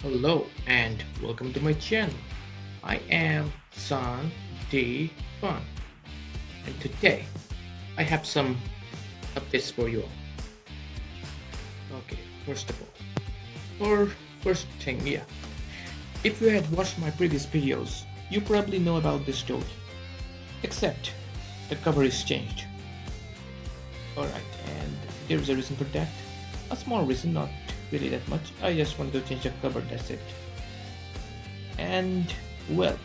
Hello and welcome to my channel. I am San D Fun, and today I have some updates for you all. Okay, first of all, for first thing, if you had watched my previous videos, you probably know about this story, except the cover is changed. Alright, and there is a reason for that. A small reason, not really that much. I just wanted to change the cover, that's it. And well,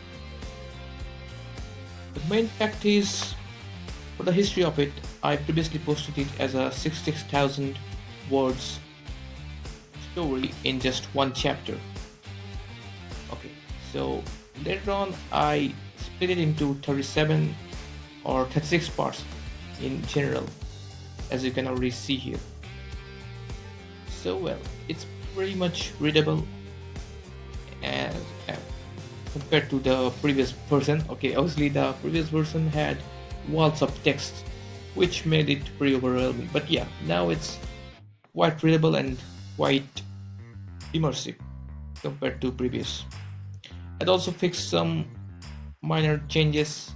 the main fact is, for the history of it, I previously posted it as a 66,000 words story in just one chapter. Okay, so later on I split it into 37 or 36 parts in general, as you can already see here. So well, it's pretty much readable as compared to the previous version. Okay, obviously the previous version had walls of text which made it pretty overwhelming, but yeah, now it's quite readable and quite immersive compared to previous. I'd also fixed some minor changes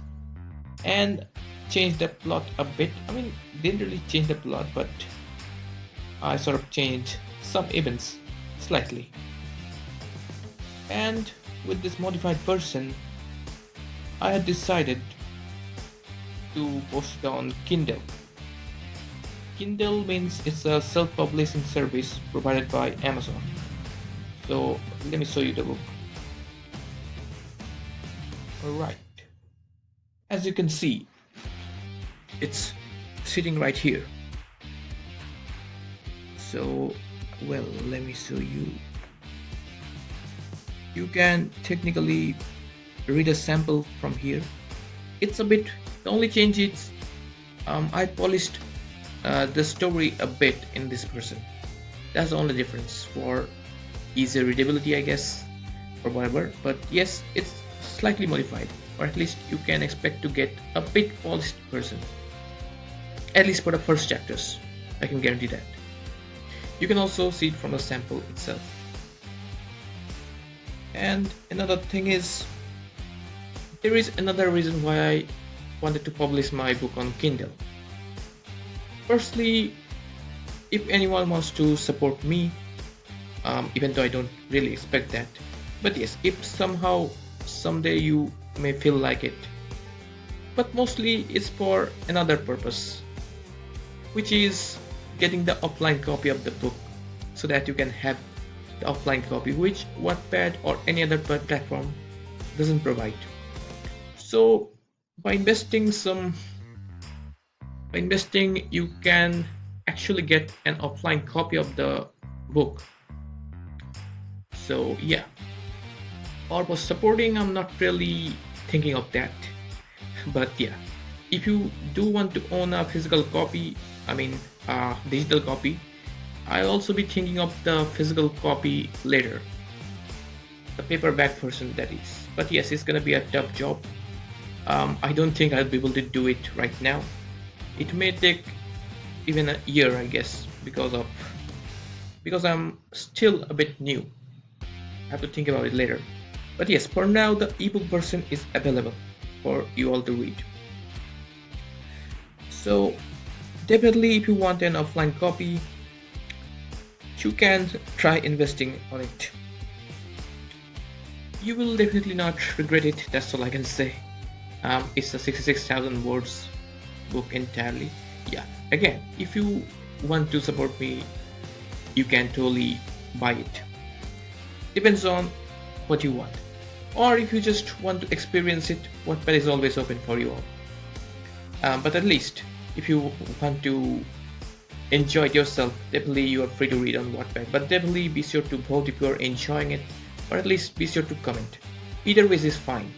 and changed the plot a bit. I mean, didn't really change the plot, but I sort of changed some events slightly. And with this modified version, I had decided to post it on Kindle. Kindle means it's a self-publishing service provided by Amazon. So let me show you the book. Alright, as you can see, it's sitting right here. So well, let me show you. You can technically read a sample from here. It's a bit, the only change is I polished the story a bit in this version. That's the only difference for easier readability, I guess, or whatever. But yes, it's slightly modified, or at least you can expect to get a bit polished version, at least for the first chapters. I can guarantee that. You can also see it from the sample itself. And another thing is, there is another reason why I wanted to publish my book on Kindle. Firstly, if anyone wants to support me, even though I don't really expect that, but yes, if somehow someday you may feel like it, but mostly it's for another purpose, which is getting the offline copy of the book so that you can have the offline copy, which Wattpad or any other platform doesn't provide. So by investing you can actually get an offline copy of the book. So yeah, or for supporting, I'm not really thinking of that. But yeah, if you do want to own a physical copy, I mean digital copy, I'll also be thinking of the physical copy later, the paperback version, that is. But yes, it's gonna be a tough job. I don't think I'll be able to do it right now. It may take even a year, I guess, because I'm still a bit new. I have to think about it later. But yes, for now the ebook version is available for you all to read. So definitely, if you want an offline copy, you can try investing on it. You will definitely not regret it, that's all I can say. It's a 66,000 words book entirely. Yeah, again, if you want to support me, you can totally buy it. Depends on what you want. Or if you just want to experience it, Wattpad is always open for you all. But at least, if you want to enjoy it yourself, definitely you are free to read on Wattpad. But definitely be sure to vote if you are enjoying it, or at least be sure to comment. Either way is fine.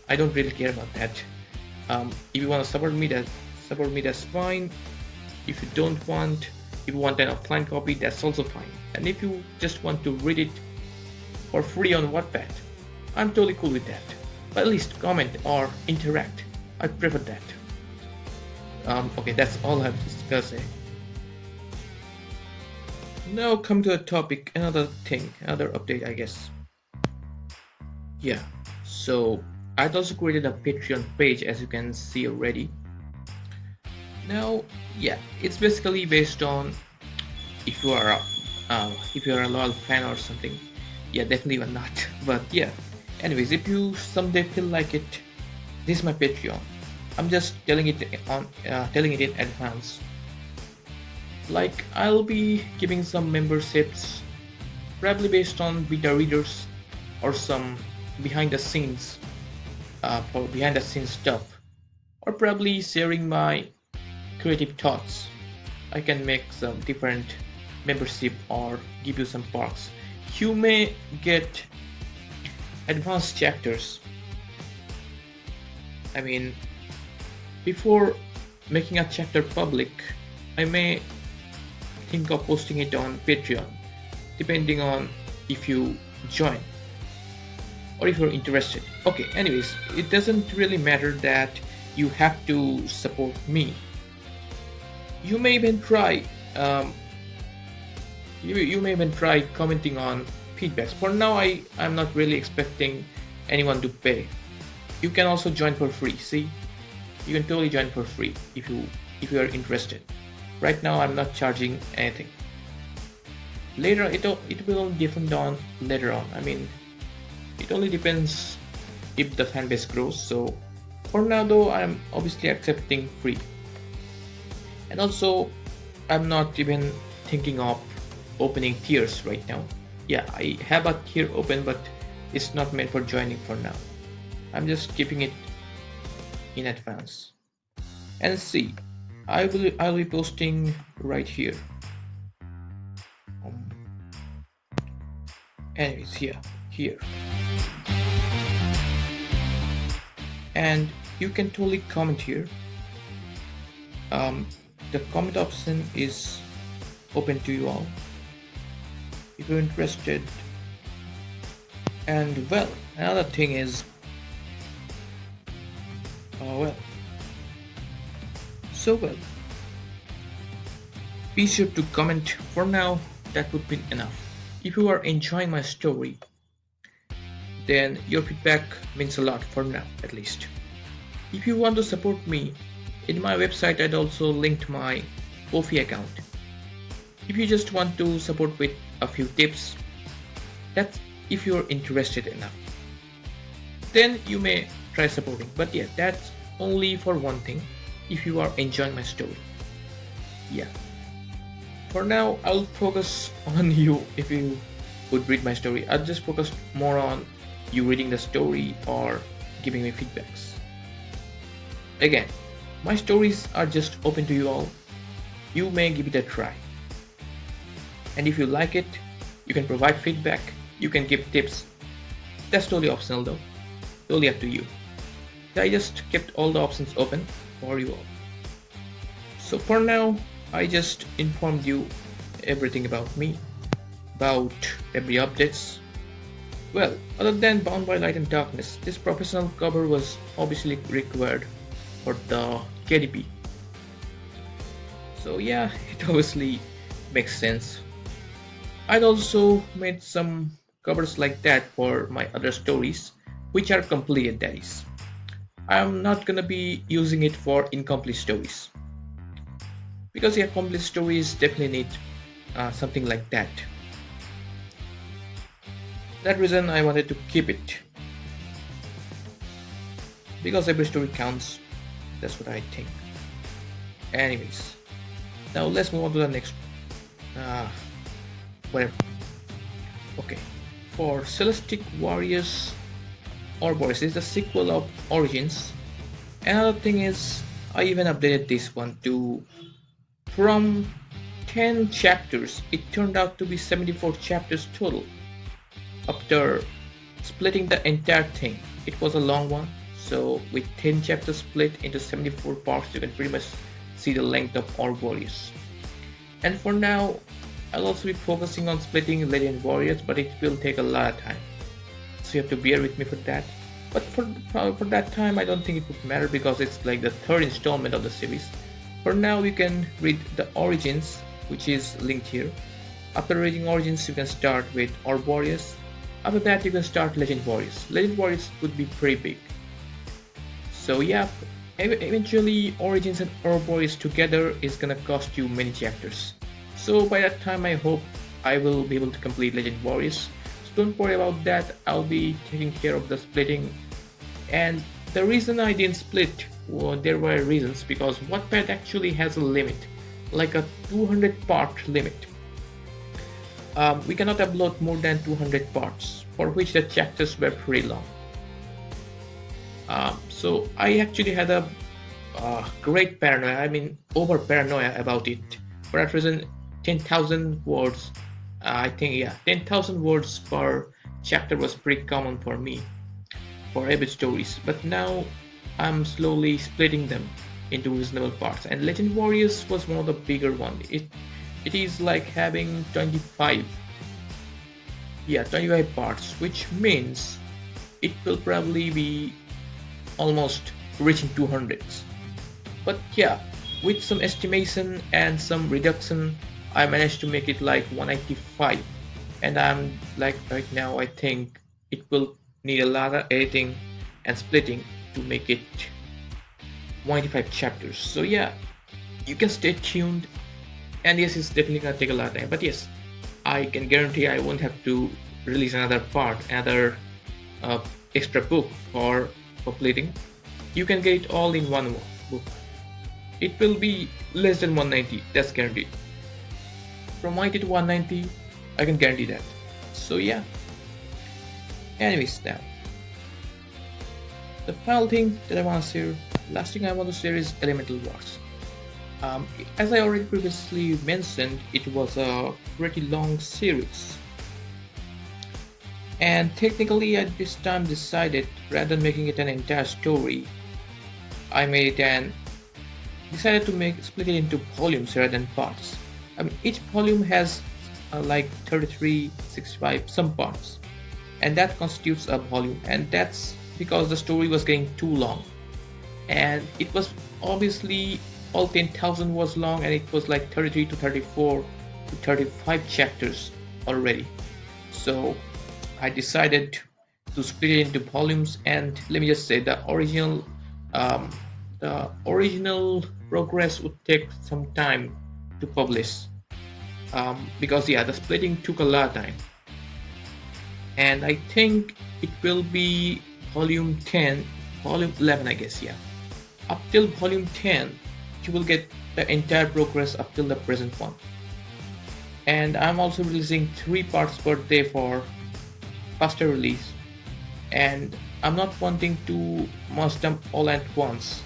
I don't really care about that. If you want to support me, that's fine. If you don't want, if you want an offline copy, that's also fine. And if you just want to read it for free on Wattpad, I'm totally cool with that. But at least comment or interact. I prefer that. Okay, that's all I have to say. Now come to the topic, another thing, another update, I guess. Yeah, so I'd also created a Patreon page, as you can see already. Now, yeah, it's basically based on if you are a loyal fan or something. Yeah, definitely you're not. But yeah, anyways, if you someday feel like it, this is my Patreon. I'm just telling it in advance. Like, I'll be giving some memberships, probably based on beta readers or some behind the scenes, for behind the scenes stuff, or probably sharing my creative thoughts. I can make some different membership or give you some perks. You may get advanced chapters. I mean, before making a chapter public, I may think of posting it on Patreon, depending on if you join or if you're interested. Okay, anyways, it doesn't really matter that you have to support me. You may even try you may even try commenting on feedbacks. For now, I'm not really expecting anyone to pay. You can also join for free. See, you can totally join for free if you are interested. Right now, I'm not charging anything. Later, it will depend on later on. I mean, it only depends if the fan base grows. So for now, though, I'm obviously accepting free. And also, I'm not even thinking of opening tiers right now. Yeah, I have a tier open, but it's not meant for joining for now. I'm just keeping it in advance. And see, I'll be posting right here. Um, Anyways, here, and you can totally comment here. The comment option is open to you all if you're interested. And well, another thing is, well, be sure to comment. For now, that would be enough. If you are enjoying my story, then your feedback means a lot, for now at least. If you want to support me, in my website I'd also linked my Ko-fi account. If you just want to support with a few tips, that's if you're interested enough, then you may try supporting. But yeah, that's only for one thing, if you are enjoying my story. Yeah, for now I'll focus on you. If you would read my story, I'll just focus more on you reading the story or giving me feedbacks. Again, my stories are just open to you all. You may give it a try, and if you like it, you can provide feedback, you can give tips. That's totally optional though, totally up to you. I just kept all the options open for you all. So for now, I just informed you everything about me, about every updates. Well, other than Bound by Light and Darkness, this professional cover was obviously required for the KDP. So yeah, it obviously makes sense. I'd also made some covers like that for my other stories, which are completed, that is. I'm not gonna be using it for incomplete stories, because yeah, complete stories definitely need something like that. That reason I wanted to keep it, because every story counts. That's what I think. Anyways, now let's move on to the next whatever. Okay, for Celestic Warriors Ouroboros is the sequel of Origins. Another thing is, I even updated this one to, from 10 chapters, it turned out to be 74 chapters total. After splitting the entire thing, it was a long one, so with 10 chapters split into 74 parts, you can pretty much see the length of Ouroboros. And for now, I'll also be focusing on splitting Legend Warriors, but it will take a lot of time, so you have to bear with me for that. But for that time, I don't think it would matter, because it's like the third installment of the series. For now, you can read the Origins, which is linked here. After reading Origins, you can start with Orb Warriors. After that, you can start Legend Warriors. Legend Warriors would be pretty big. So yeah, eventually Origins and Orb Warriors together is gonna cost you many chapters. So by that time, I hope I will be able to complete Legend Warriors. So don't worry about that. I'll be taking care of the splitting. And the reason I didn't split, well, there were reasons, because Wattpad actually has a limit, like a 200 part limit. We cannot upload more than 200 parts, for which the chapters were pretty long. So I actually had a great paranoia, I mean over paranoia about it. For that reason, 10,000 words, I think, yeah, 10,000 words per chapter was pretty common for me for epic stories. But now I'm slowly splitting them into reasonable parts, and Legend Warriors was one of the bigger one. It is like having 25 parts, which means it will probably be almost reaching 200s. But yeah, with some estimation and some reduction, I managed to make it like 185, and I'm like, right now I think it will need a lot of editing and splitting to make it 185 chapters. So yeah, you can stay tuned. And yes, it's definitely gonna take a lot of time, but yes, I can guarantee I won't have to release another part, another extra book for completing. You can get it all in one book. It will be less than 190, that's guaranteed. From 180 to 190, I can guarantee that. So yeah. Anyways, now the final thing that I want to share, last thing I want to share is Elemental Wars. As I already previously mentioned, it was a pretty long series, and technically at this time decided, rather than making it an entire story, I made it and decided to split it into volumes rather than parts. I mean, each volume has like 33, 65 some parts, and that constitutes a volume, and that's because the story was getting too long, and it was obviously all 10,000 was long, and it was like 33 to 34 to 35 chapters already. So I decided to split it into volumes, and let me just say the original progress would take some time to publish, because yeah, the splitting took a lot of time, and I think it will be volume 10, volume 11, I guess, yeah. Up till volume 10, you will get the entire progress up till the present one. And I'm also releasing 3 parts per day for faster release, and I'm not wanting to merge them all at once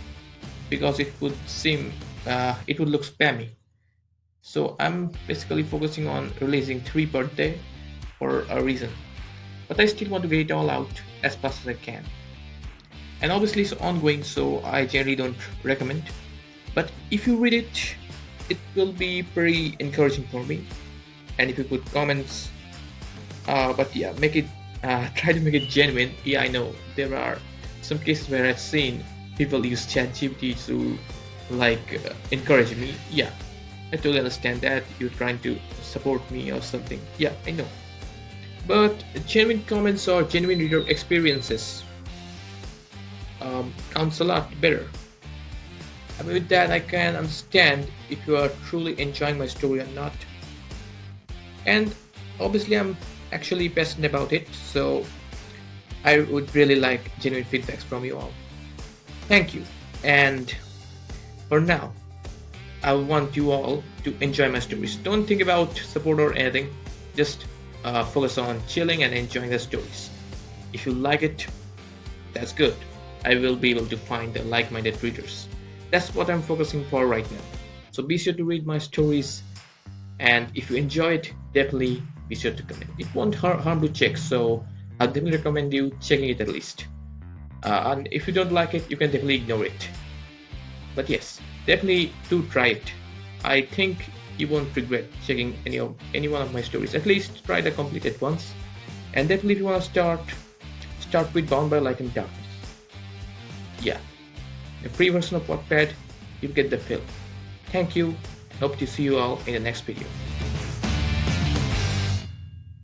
because it would seem it would look spammy. So I'm basically focusing on releasing 3 per day for a reason, but I still want to get it all out as fast as I can. And obviously it's ongoing, so I generally don't recommend, but if you read it, it will be pretty encouraging for me. And if you put comments, but yeah, make it try to make it genuine. Yeah, I know there are some cases where I've seen people use ChatGPT to like encourage me. Yeah, I totally understand that you're trying to support me or something. Yeah, I know, but genuine comments or genuine reader experiences counts a lot better. I mean, with that, I can understand if you are truly enjoying my story or not. And obviously, I'm actually passionate about it, so I would really like genuine feedbacks from you all. Thank you. And for now, I want you all to enjoy my stories. Don't think about support or anything. Just focus on chilling and enjoying the stories. If you like it, that's good. I will be able to find the like-minded readers. That's what I'm focusing for right now. So be sure to read my stories, and if you enjoy it, definitely be sure to comment. It won't harm to check, so I'll definitely recommend you checking it at least. And if you don't like it, you can definitely ignore it. But yes, definitely do try it. I think you won't regret checking any one of my stories. At least try the completed ones. And definitely, if you want to start with Bound by Light and Darkness. Yeah, the free version of Wattpad, you get the feel. Thank you. Hope to see you all in the next video.